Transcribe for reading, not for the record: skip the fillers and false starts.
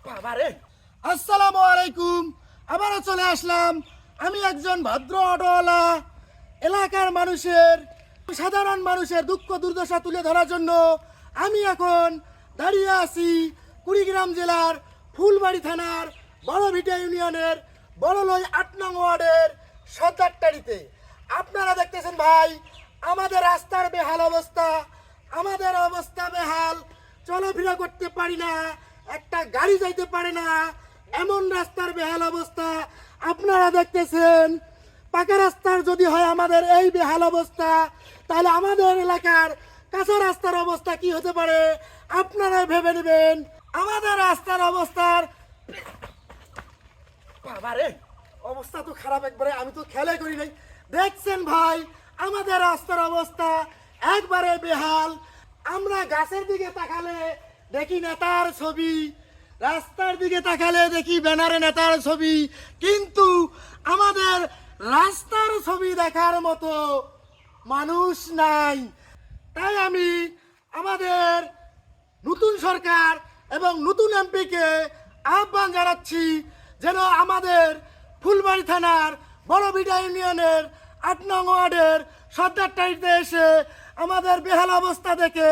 বাবারে, আসসালামু আলাইকুম। আবারও চলে আসলাম। আমি একজন ভদ্র অটোওয়ালা। এলাকার মানুষের, সাধারণ মানুষের দুঃখ দুর্দশা তুলে ধরার জন্য আমি এখন দাঁড়িয়ে আছি কুড়িগ্রাম জেলার ফুলবাড়ি থানার বড়ভিটা ইউনিয়নের বড়লই ৮ নং ওয়ার্ডের সর্দারটারিতে। আপনারা দেখতেছেন ভাই, আমাদের রাস্তার বেহাল অবস্থা। আমাদের অবস্থা বেহাল, চলাফেরা করতে পারি না, একটা গাড়ি যাইতে পারে না, এমন রাস্তার বেহাল অবস্থা আপনারা দেখতেছেন। পাকা রাস্তার যদি হয় আমাদের এই বেহাল অবস্থা, তাহলে আমাদের এলাকার কাঁচা রাস্তার অবস্থা কি হতে পারে আপনারা ভেবে নেবেন। আমাদের রাস্তার অবস্থার বাবারে, অবস্থা তো খারাপ একবারে, আমি তো খেয়ালে করি নাই। দেখছেন ভাই, আমাদের রাস্তার অবস্থা একবারে বেহাল। আমরা গাছের দিকে তাকালে দেখি নেতার ছবি, রাস্তার দিকে তাকালে দেখি ব্যানারে নেতার ছবি, কিন্তু আমাদের রাস্তার ছবি দেখার মতো মানুষ নাই। তাই আমি আমাদের নতুন সরকার এবং নতুন এমপিকে আহ্বান জানাচ্ছি যেন আমাদের ফুলবাড়ি থানার বড়ভিটা ইউনিয়নের ৮ নং ওয়ার্ডের সর্দারটারিতে এসে আমাদের বেহাল অবস্থা দেখে